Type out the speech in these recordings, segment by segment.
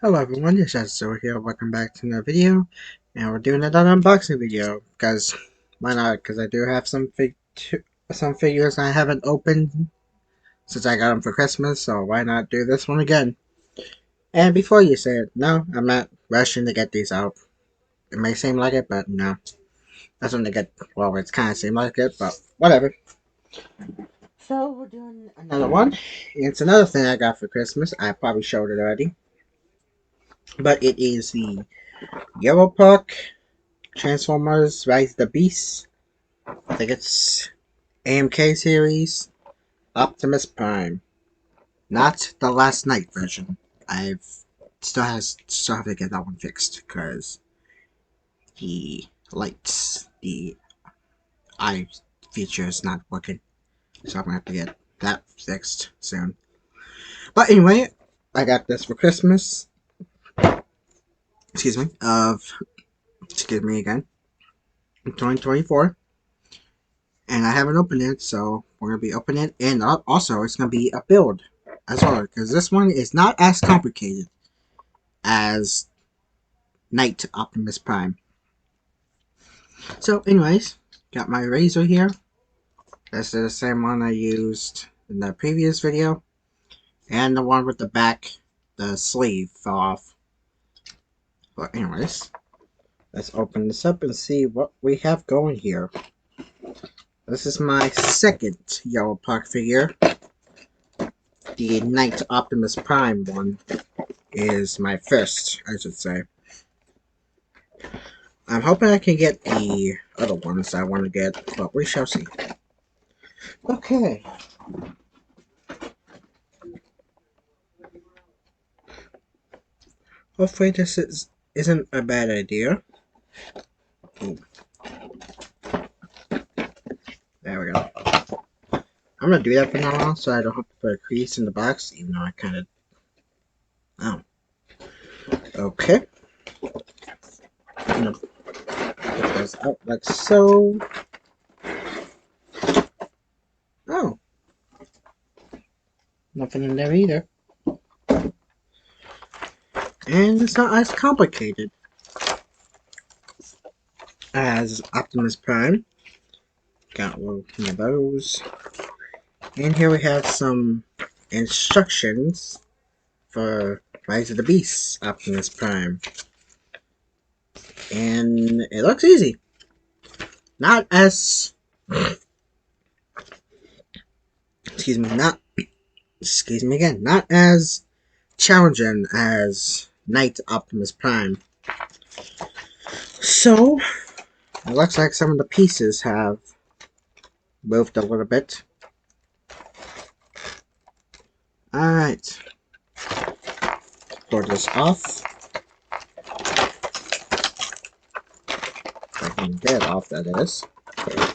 Hello everyone, it's Jazzo here. Welcome back to another video, and we're doing another unboxing video. Because why not? Because I do have some figures I haven't opened since I got them for Christmas. So why not do this one again? And before you say it, no, I'm not rushing to get these out. It may seem like it, but no, that's when they get. Well, it's kind of seem like it, but whatever. So we're doing another one. It's another thing I got for Christmas. I probably showed it already, but it is the Yolopark Transformers Rise the Beast. I think it's AMK series. Optimus Prime. Not the last night version. I've still have to get that one fixed because the lights, the eye feature is not working. So I'm gonna have to get that fixed soon. But anyway, I got this for Christmas. Excuse me. Excuse me again. 2024. And I haven't opened it, so we're going to be opening it. And also, it's going to be a build as well, because this one is not as complicated as Knight Optimus Prime. So, anyways, got my razor here. This is the same one I used in the previous video. And the one with the back, the sleeve fell off. But anyways, let's open this up and see what we have going here. This is my second Yolopark figure. The Knight Optimus Prime one is my first, I should say. I'm hoping I can get the other ones I want to get, but we shall see. Okay. Hopefully this isn't a bad idea. Ooh. There we go. I'm gonna do that for now so I don't have to put a crease in the box, even though I kind of... Oh. Okay. I'm gonna put those out like so. Oh. Nothing in there either. And it's not as complicated as Optimus Prime. Got one of those. And here we have some instructions for Rise of the Beast Optimus Prime. And it looks easy. Not as... Excuse me, not... Excuse me again. Not as challenging as Knight Optimus Prime. So, it looks like some of the pieces have moved a little bit. Alright. Pour this off. If I can get it off, that is. Okay.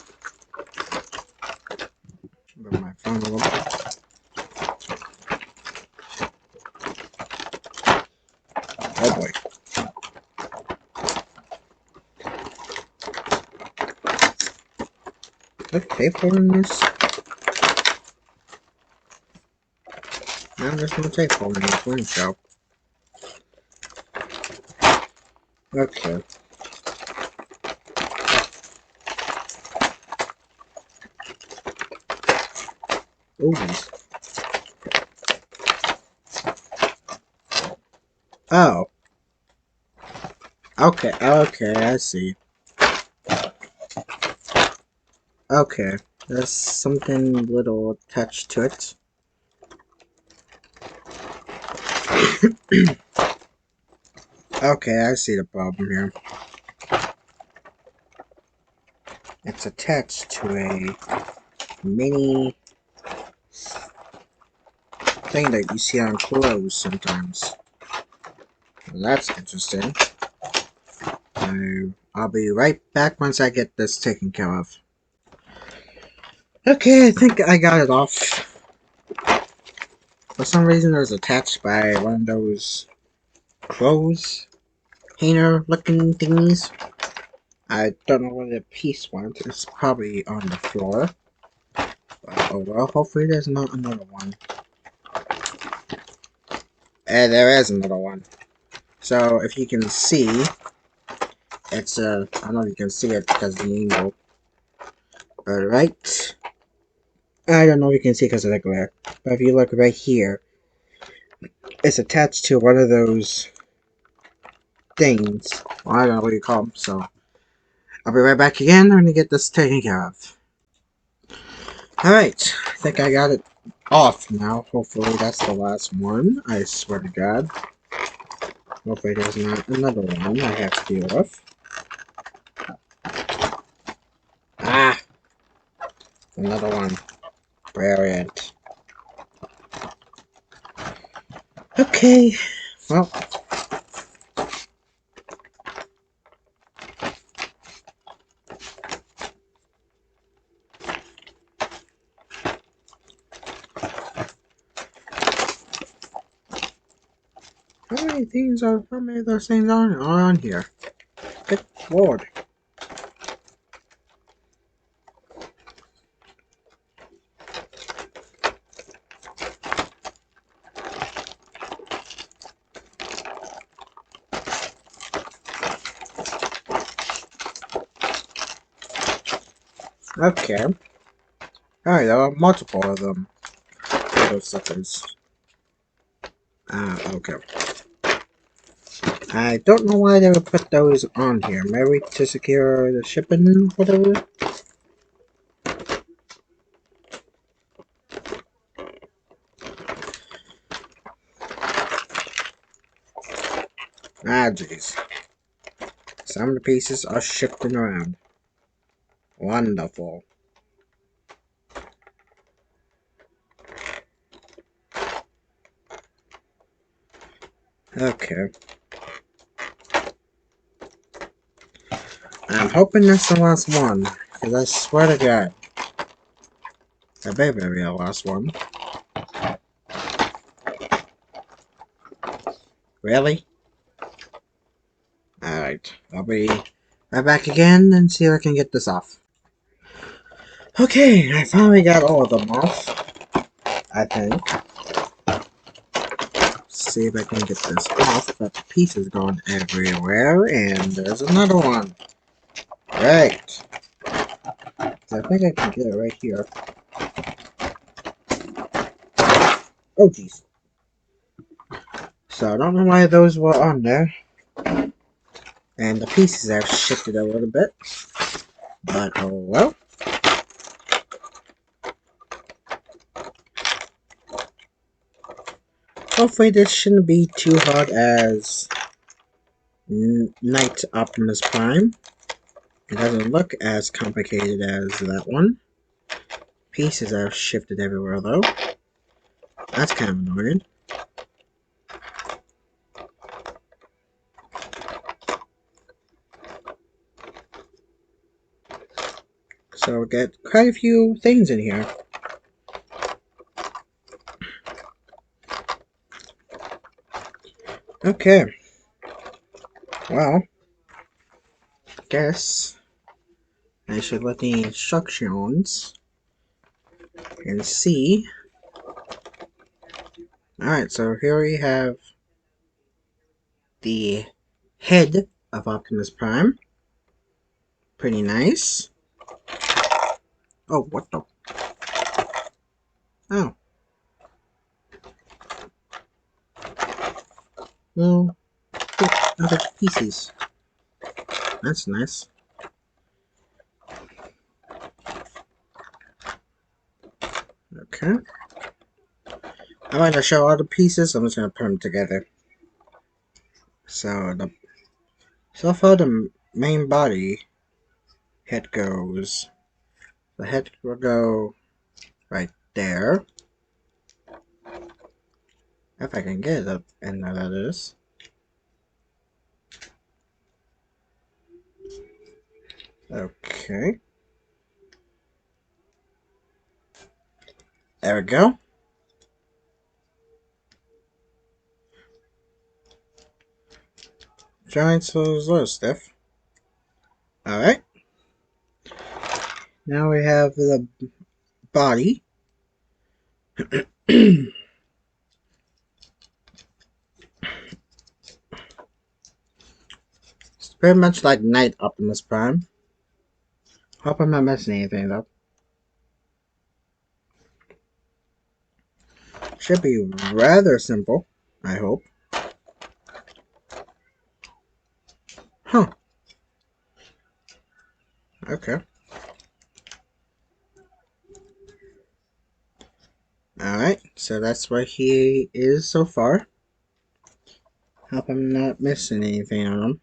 Move my phone a little bit. Oh boy. Okay, pulling this. Now there's no tape holding this windshield. Okay. Ooh. Oh. Okay, I see. Okay, there's something little attached to it. Okay, I see the problem here. It's attached to a mini thing that you see on clothes sometimes. Well, that's interesting. I'll be right back once I get this taken care of. Okay, I think I got it off. For some reason it was attached by one of those clothes hanger looking thingies. I don't know where the piece went. It's probably on the floor. Oh well, hopefully there's not another one. And there is another one. So if you can see, it's I don't know if you can see it because of the angle. Alright. I don't know if you can see because of the glare. But if you look right here, it's attached to one of those things. Well, I don't know what you call them, so I'll be right back again. I'm gonna get this taken care of. Alright, I think I got it off now. Hopefully that's the last one. I swear to God. Hopefully there's not another one I have to deal with. Ah! Another one. Brilliant. Okay. Well. How many of those things are on here? Good lord. Okay. Alright, there are multiple of them. Those suckers. Okay. I don't know why they would put those on here. Maybe to secure the shipping, whatever? Ah, jeez. Some of the pieces are shifting around. Wonderful. Okay. I'm hoping that's the last one, because I swear to God, that better be the last one. Really? Alright, I'll be right back again and see if I can get this off. Okay, I finally got all of them off, I think. See if I can get this off, but the pieces going everywhere, and there's another one. Right. I think I can get it right here. Oh, jeez. So, I don't know why those were on there. And the pieces have shifted a little bit. But, oh well. Hopefully this shouldn't be too hard as Knight Optimus Prime. It doesn't look as complicated as that one. Pieces have shifted everywhere though. That's kind of annoying. So we get quite a few things in here. Okay. Well, guess I should look the instructions and see. Alright, so here we have the head of Optimus Prime. Pretty nice. Oh, what the? Oh. Well, other pieces. That's nice. Okay. I'm going to show all the pieces. I'm just going to put them together. So far the main body head goes. The head will go right there. If I can get it up, and there that is. Okay. There we go. Joints was little stiff. Alright. Now we have the body. pretty much like Night Optimus Prime. Hope I'm not missing anything though. Should be rather simple, I hope. Huh. Okay. Alright, so that's what he is so far. Hope I'm not missing anything on him.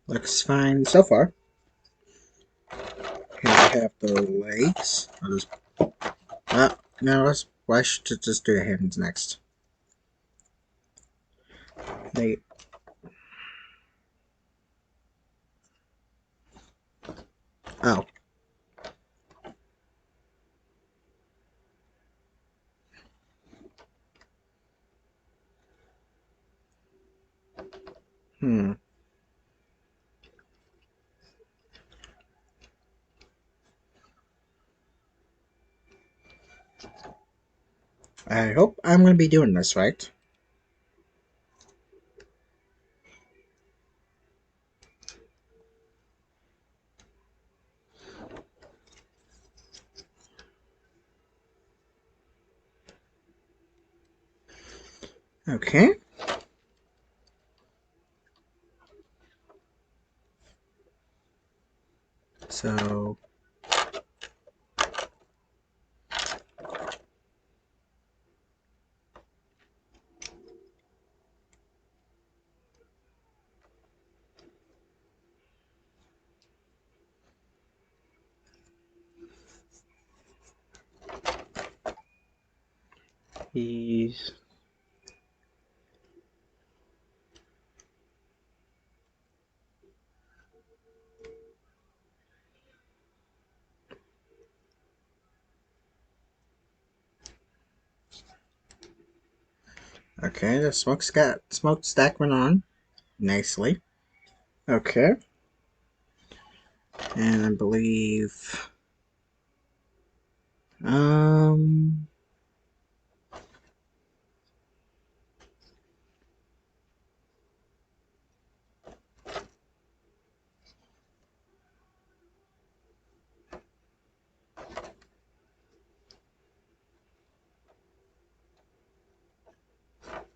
Looks fine so far. Here we have the legs. I'll just... no, why should I just do the hands next? They... Oh. Hmm. I hope I'm going to be doing this right. Okay. So... he's... Okay, the smokestack went on nicely. Okay. And I believe... Um...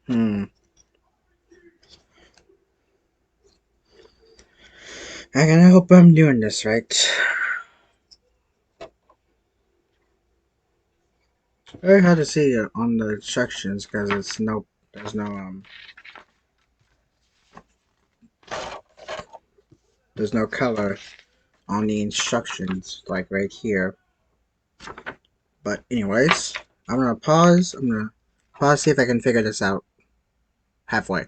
Hmm. I gotta hope I'm doing this right. Very hard to see it on the instructions because it's there's no color on the instructions like right here. But anyways, I'm gonna pause. I'm gonna pause, see if I can figure this out halfway.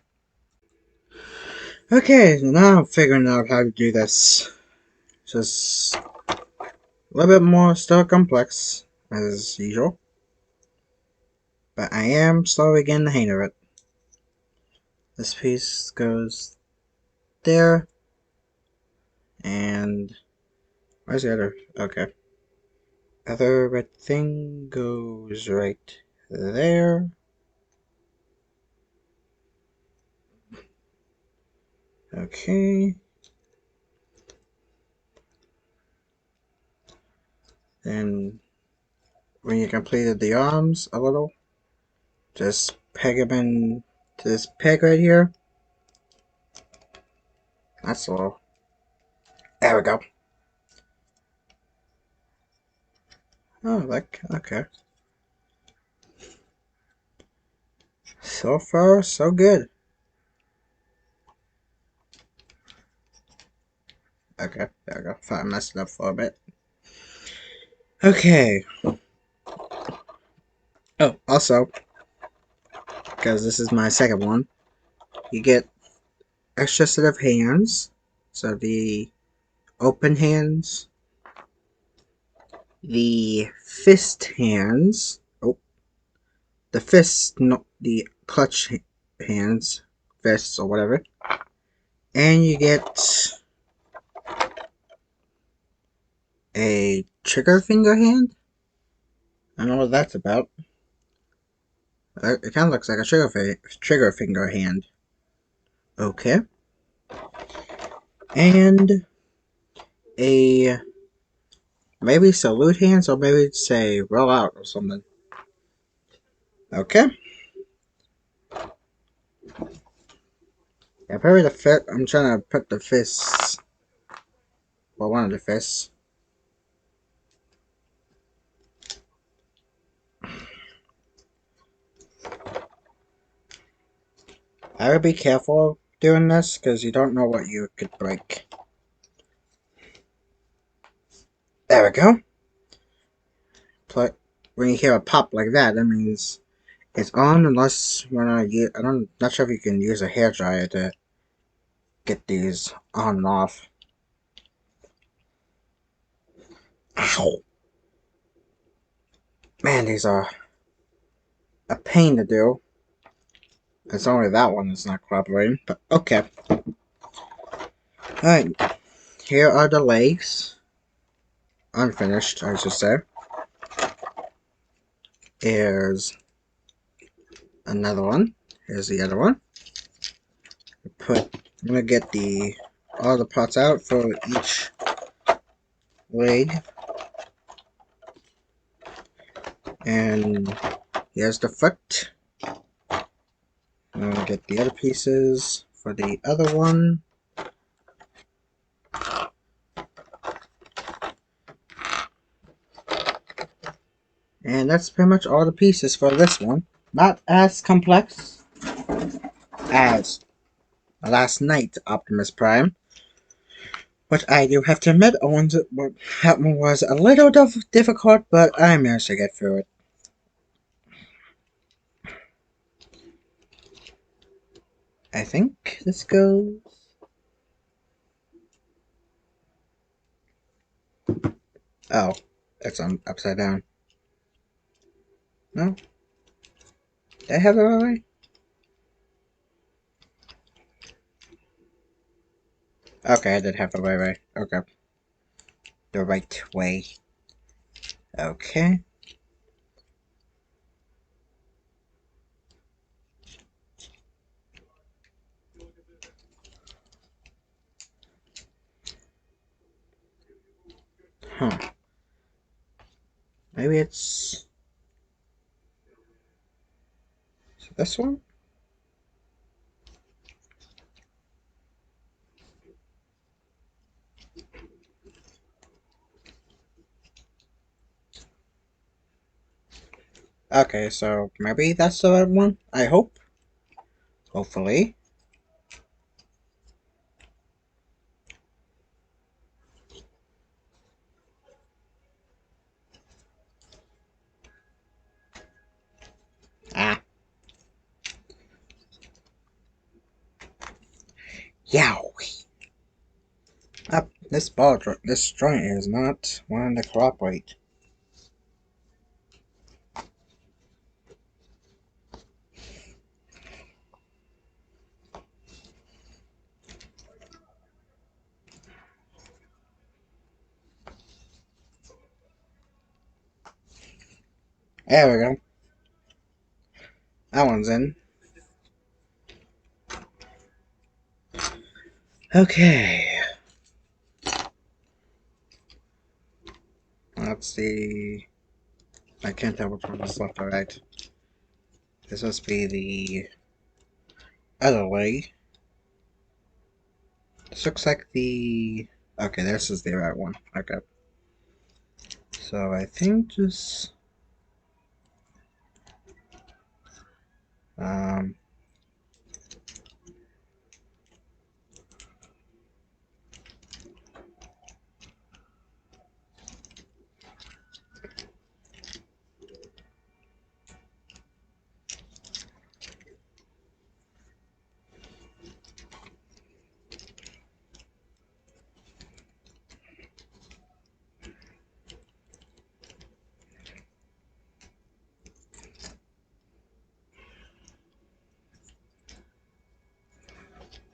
Okay, so now I'm figuring out how to do this. Just a little bit more still complex as usual, but I am slowly getting the hang of it. This piece goes there, and where's the other? Okay. Other red thing goes right there. Okay. Then when you completed the arms a little, just peg them in to this peg right here. That's all. There we go. Oh, like, okay. So far, so good. Okay, there we go. Thought I messed it up for a bit. Okay. Oh, also, because this is my second one, you get extra set of hands. So the open hands, the fist hands. Oh, the fists, not the clutch hands, fists or whatever. And you get a trigger finger hand. I don't know what that's about. It kind of looks like a trigger finger hand. Okay. and a maybe salute hands, or maybe say roll out or something. Okay. Yeah, probably the fist. I'm trying to put the fists. Well, one of the fists. I would be careful doing this because you don't know what you could break. There we go. When you hear a pop like that, that means it's on. Unless I'm not sure if you can use a hairdryer to get these on and off. Ow! Man, these are a pain to do. It's only that one that's not cooperating, but okay. Alright, here are the legs. Unfinished, I should say. Here's another one. Here's the other one. I'm gonna get all the parts out for each leg. And here's the foot. I'm gonna get the other pieces for the other one. And that's pretty much all the pieces for this one. Not as complex as last night, Optimus Prime. But I do have to admit, that one was a little difficult, but I managed to get through it. I think this goes... Oh, it's upside down. No? Did I have it right? Okay, I did have it right. Okay. The right way. Okay. Huh. Maybe it's this one? Okay, so maybe that's the right one? I hope. Hopefully. Ah. Yowie. This joint is not wanting to cooperate. There we go. That one's in. Okay. Let's see. I can't tell which one is left or right. This must be the other leg. This looks like the... Okay, this is the right one. Okay. So I think just... Um...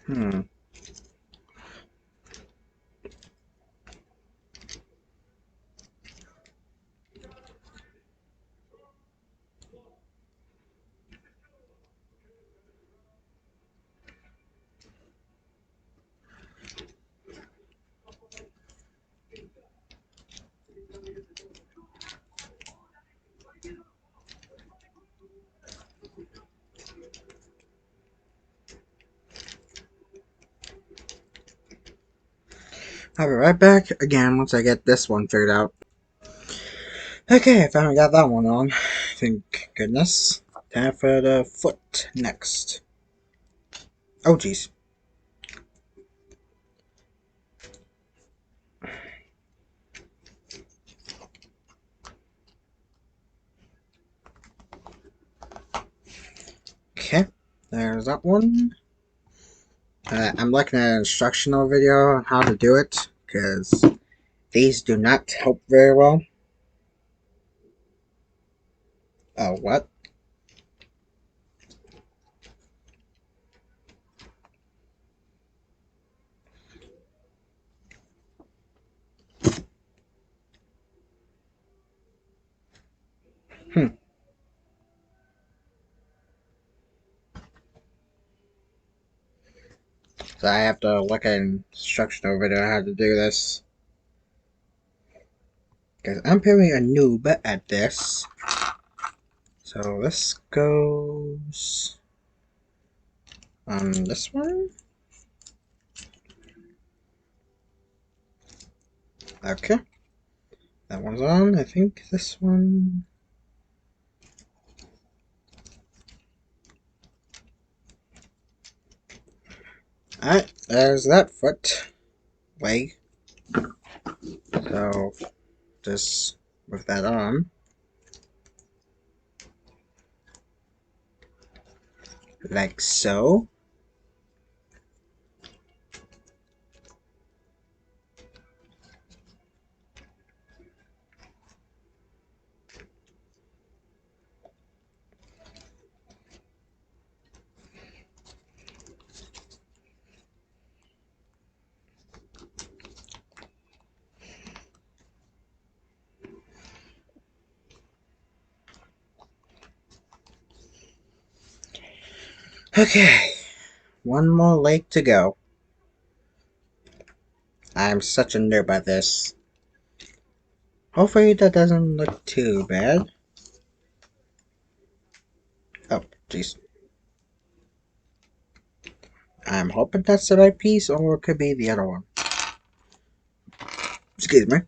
Hmm. I'll be right back again once I get this one figured out. Okay, I finally got that one on. Thank goodness. Time for the foot next. Oh, jeez. Okay, there's that one. I'm looking at an instructional video on how to do it, because these do not help very well. Oh, what? Hmm. So I have to look at an instructional video on how to do this. Because I'm pretty a noob at this. So this goes on this one. Okay. That one's on. I think this one. Alright, there's that foot. Leg. So just with that on. Like so. Okay. One more leg to go. I'm such a nerd at this. Hopefully that doesn't look too bad. Oh, jeez. I'm hoping that's the right piece, or it could be the other one. Excuse me.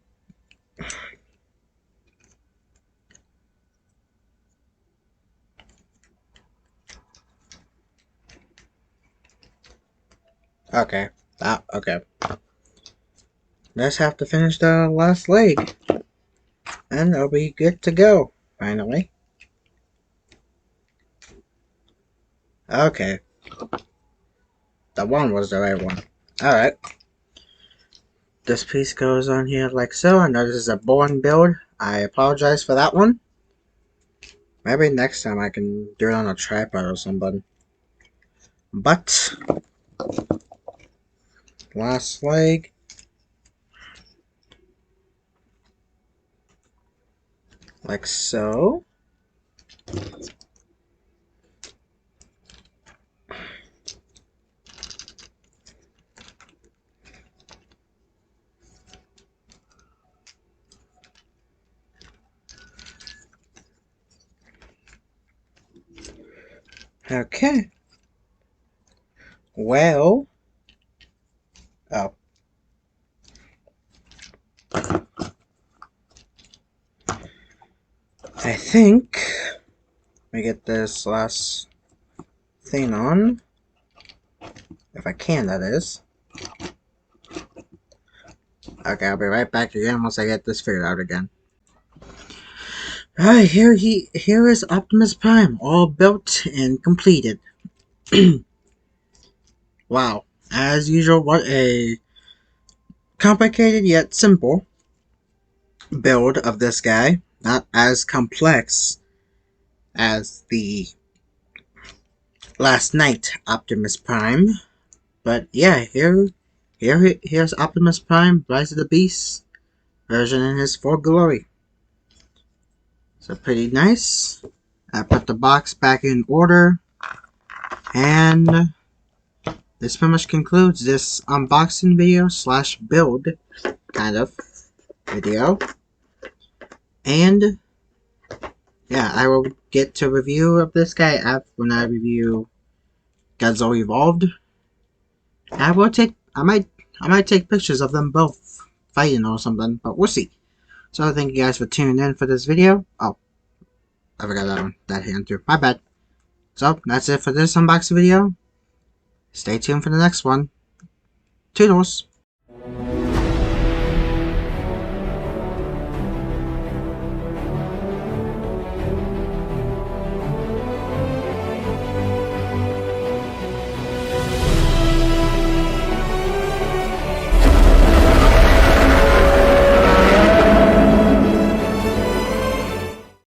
Okay. Okay. Let's have to finish the last leg. And it'll be good to go, finally. Okay. The one was the right one. Alright. This piece goes on here like so. I know this is a boring build. I apologize for that one. Maybe next time I can do it on a tripod or something. But last leg. Like so. Okay. Well. Oh. I think we get this last thing on. If I can, that is. Okay, I'll be right back again once I get this figured out again. Alright, here is Optimus Prime, all built and completed. Wow. As usual, what a complicated yet simple build of this guy. Not as complex as the last night Optimus Prime. But yeah, here's Optimus Prime, Rise of the Beast version in his full glory. So pretty nice. I put the box back in order, and this pretty much concludes this unboxing video slash build kind of video. And yeah, I will get to review of this guy after when I review Godzilla Evolved. I might I might take pictures of them both fighting or something, but we'll see. So thank you guys for tuning in for this video. Oh, I forgot that hand too. My bad. So that's it for this unboxing video. Stay tuned for the next one. Toodles!